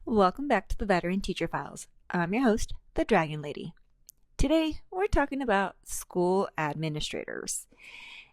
Welcome back to the Veteran Teacher Files. I'm your host, the Dragon Lady. Today, we're talking about school administrators.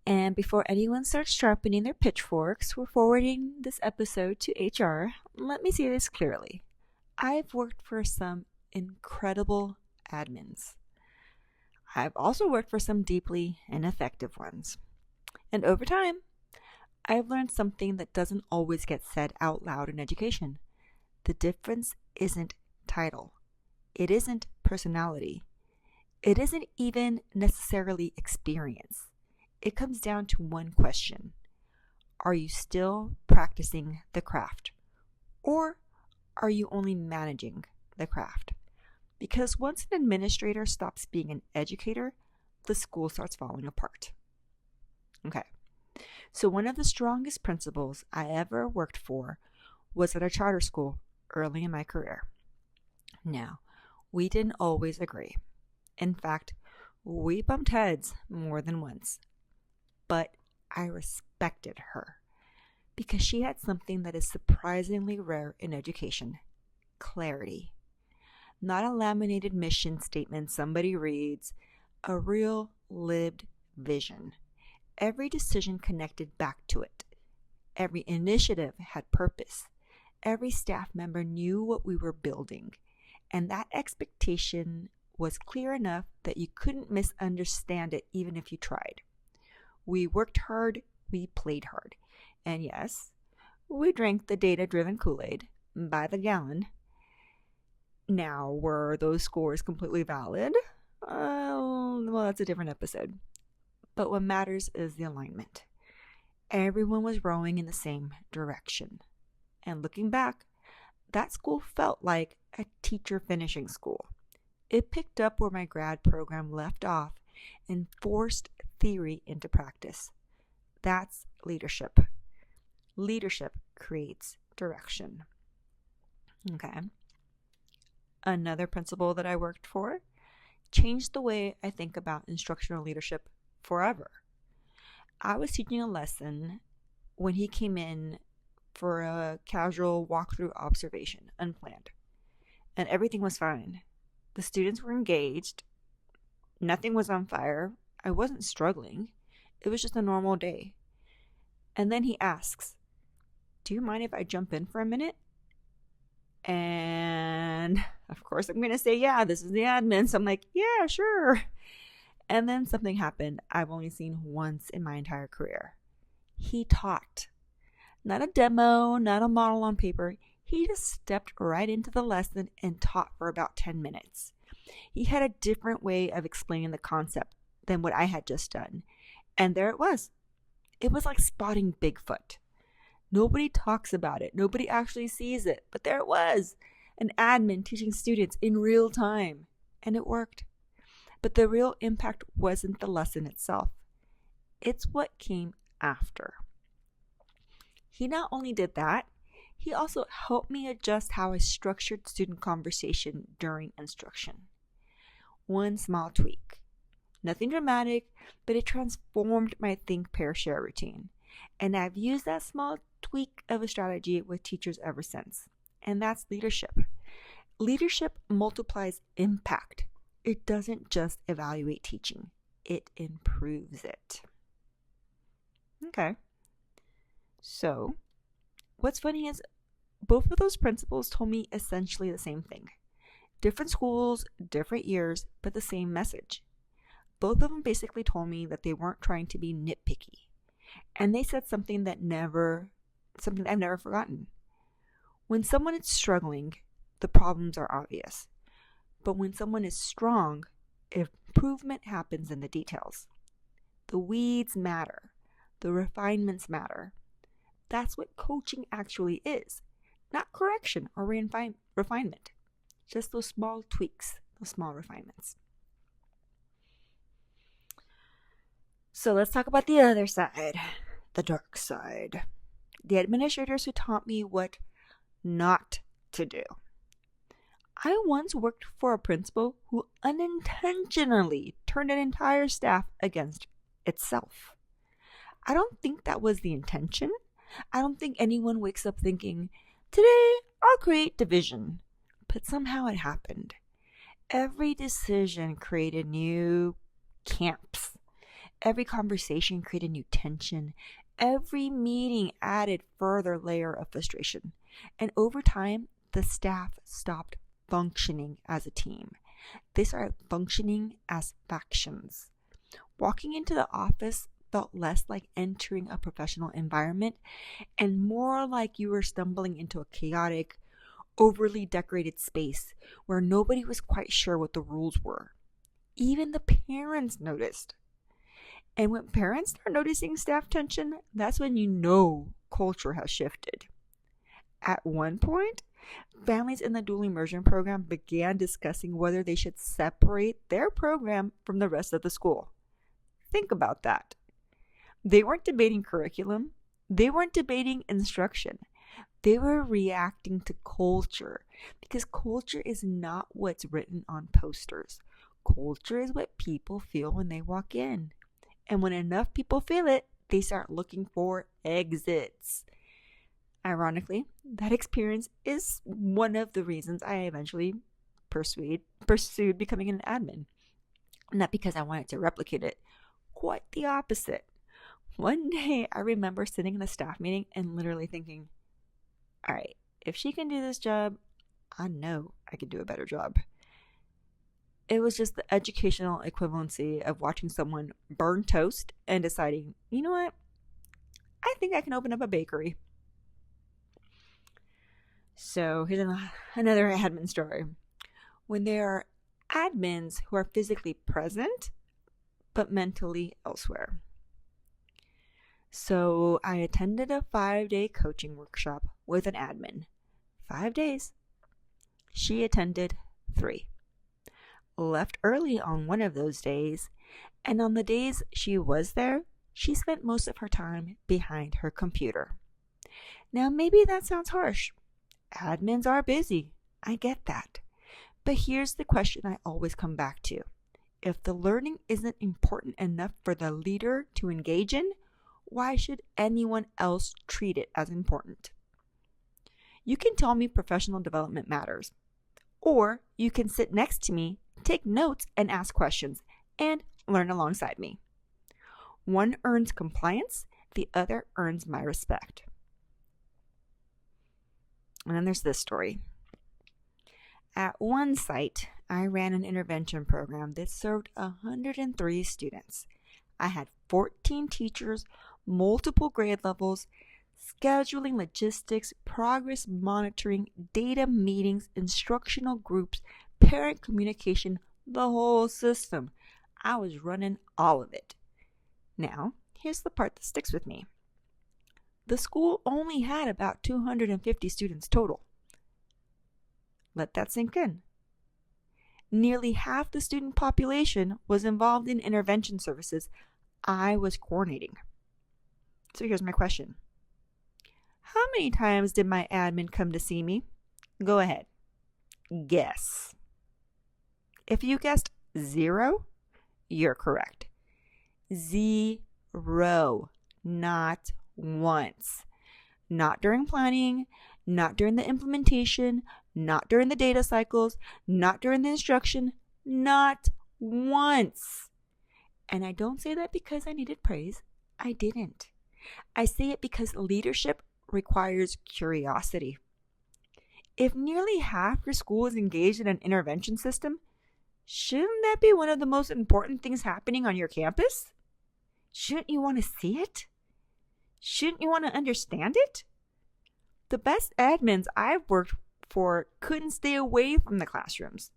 And before anyone starts sharpening their pitchforks, we're forwarding this episode to HR. Let me say this clearly. I've worked for some incredible admins. I've also worked for some deeply ineffective ones. And over time, I've learned something that doesn't always get said out loud in education. The difference isn't title. It isn't personality. It isn't even necessarily experience. It comes down to one question. Are you still practicing the craft? Or are you only managing the craft? Because once an administrator stops being an educator, the school starts falling apart. Okay. So one of the strongest principals I ever worked for was at a charter school early in my career. Now, we didn't always agree. In fact, we bumped heads more than once. But I respected her because she had something that is surprisingly rare in education: clarity. Not a laminated mission statement somebody reads, a real lived vision. Every decision connected back to it. Every initiative had purpose. Every staff member knew what we were building, and that expectation was clear enough that you couldn't misunderstand it even if you tried. We worked hard, we played hard, and yes, we drank the data-driven Kool-Aid by the gallon. Now, were those scores completely valid? Well, that's a different episode. But what matters is the alignment. Everyone was rowing in the same direction. And looking back, that school felt like a teacher finishing school. It picked up where my grad program left off and forced theory into practice. That's leadership. Leadership creates direction. Okay. Another principal that I worked for changed the way I think about instructional leadership forever. I was teaching a lesson when he came in for a casual walkthrough observation, unplanned. And everything was fine. The students were engaged. Nothing was on fire. I wasn't struggling. It was just a normal day. And then he asks, "Do you mind if I jump in for a minute?" And of course I'm going to say, yeah, this is the admin. So I'm like, yeah, sure. And then something happened I've only seen once in my entire career. He taught. Not a demo, not a model on paper. He just stepped right into the lesson and taught for about 10 minutes. He had a different way of explaining the concept than what I had just done. And there it was. It was like spotting Bigfoot. Nobody talks about it. Nobody actually sees it. But there it was. An admin teaching students in real time. And it worked. But the real impact wasn't the lesson itself. It's what came after. He not only did that, he also helped me adjust how I structured student conversation during instruction. One small tweak. Nothing dramatic, but it transformed my think, pair, share routine. And I've used that small tweak of a strategy with teachers ever since. And that's leadership. Leadership multiplies impact. It doesn't just evaluate teaching. It improves it. Okay. So, what's funny is both of those principals told me essentially the same thing. Different schools, different years, but the same message. Both of them basically told me that they weren't trying to be nitpicky. And they said something I've never forgotten. When someone is struggling, the problems are obvious. But when someone is strong, improvement happens in the details. The weeds matter. The refinements matter. That's what coaching actually is. Not correction or refinement. Just those small tweaks, those small refinements. So let's talk about the other side, the dark side. The administrators who taught me what not to do. I once worked for a principal who unintentionally turned an entire staff against itself. I don't think that was the intention. I don't think anyone wakes up thinking, Today, I'll create division. But somehow it happened. Every decision created new camps. Every conversation created new tension. Every meeting added further layer of frustration. And over time, the staff stopped functioning as a team. They started functioning as factions. Walking into the office felt less like entering a professional environment and more like you were stumbling into a chaotic, overly decorated space where nobody was quite sure what the rules were. Even the parents noticed. And when parents start noticing staff tension, that's when you know culture has shifted. At one point, families in the dual immersion program began discussing whether they should separate their program from the rest of the school. Think about that. They weren't debating curriculum. They weren't debating instruction. They were reacting to culture, because culture is not what's written on posters. Culture is what people feel when they walk in. And when enough people feel it, they start looking for exits. Ironically, that experience is one of the reasons I eventually pursued becoming an admin. Not because I wanted to replicate it. Quite the opposite. One day, I remember sitting in a staff meeting and literally thinking, all right, if she can do this job, I know I could do a better job. It was just the educational equivalency of watching someone burn toast and deciding, you know what? I think I can open up a bakery. So here's another admin story. When there are admins who are physically present, but mentally elsewhere. So I attended a 5-day coaching workshop with an admin. 5 days. She attended 3. Left early on one of those days, and on the days she was there, she spent most of her time behind her computer. Now, maybe that sounds harsh. Admins are busy. I get that. But here's the question I always come back to. If the learning isn't important enough for the leader to engage in, why should anyone else treat it as important? You can tell me professional development matters, or you can sit next to me, take notes, and ask questions, and learn alongside me. One earns compliance, the other earns my respect. And then there's this story. At one site, I ran an intervention program that served 103 students. I had 14 teachers, multiple grade levels, scheduling, logistics, progress monitoring, data meetings, instructional groups, parent communication, the whole system. I was running all of it. Now, here's the part that sticks with me. The school only had about 250 students total. Let that sink in. Nearly half the student population was involved in intervention services I was coordinating. So here's my question. How many times did my admin come to see me? Go ahead. Guess. If you guessed 0, you're correct. 0. Not once. Not during planning, not during the implementation, not during the data cycles, not during the instruction, not once. And I don't say that because I needed praise. I didn't. I say it because leadership requires curiosity. If nearly half your school is engaged in an intervention system, shouldn't that be one of the most important things happening on your campus? Shouldn't you want to see it? Shouldn't you want to understand it? The best admins I've worked for couldn't stay away from the classrooms.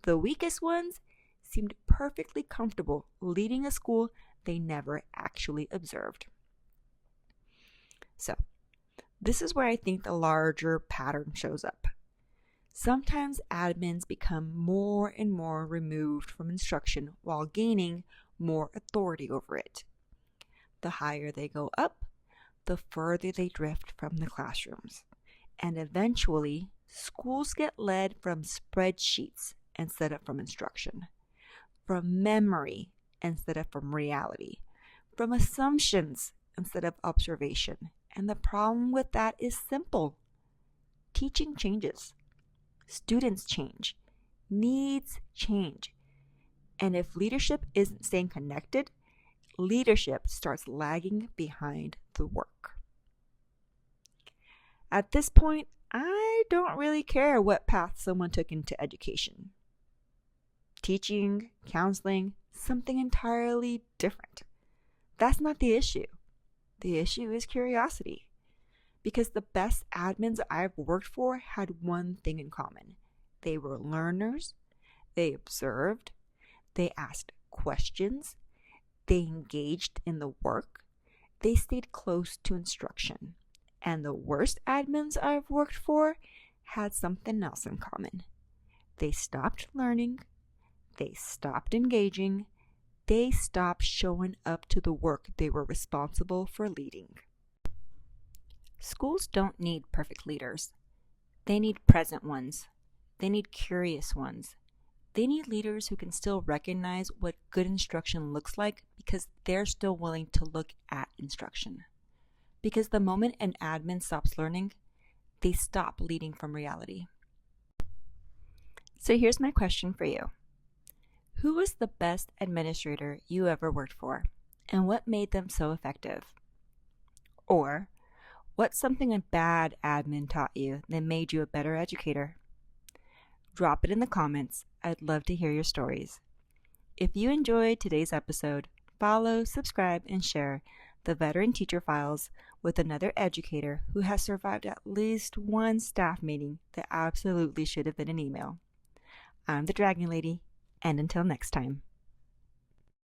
The weakest ones seemed perfectly comfortable leading a school they never actually observed. So, this is where I think the larger pattern shows up. Sometimes admins become more and more removed from instruction while gaining more authority over it. The higher they go up, the further they drift from the classrooms. And eventually, schools get led from spreadsheets instead of from instruction, from memory instead of from reality, from assumptions instead of observation. And the problem with that is simple. Teaching changes. Students change. Needs change. And if leadership isn't staying connected, leadership starts lagging behind the work. At this point, I don't really care what path someone took into education. Teaching, counseling, something entirely different. That's not the issue. The issue is curiosity. Because the best admins I've worked for had one thing in common. They were learners, they observed, they asked questions, they engaged in the work, they stayed close to instruction. And the worst admins I've worked for had something else in common. They stopped learning, they stopped engaging, they stopped showing up to the work they were responsible for leading. Schools don't need perfect leaders. They need present ones. They need curious ones. They need leaders who can still recognize what good instruction looks like because they're still willing to look at instruction. Because the moment an admin stops learning, they stop leading from reality. So here's my question for you. Who was the best administrator you ever worked for, and what made them so effective? Or, what's something a bad admin taught you that made you a better educator? Drop it in the comments. I'd love to hear your stories. If you enjoyed today's episode, follow, subscribe, and share the Veteran Teacher Files with another educator who has survived at least one staff meeting that absolutely should have been an email. I'm the Dragon Lady, and until next time.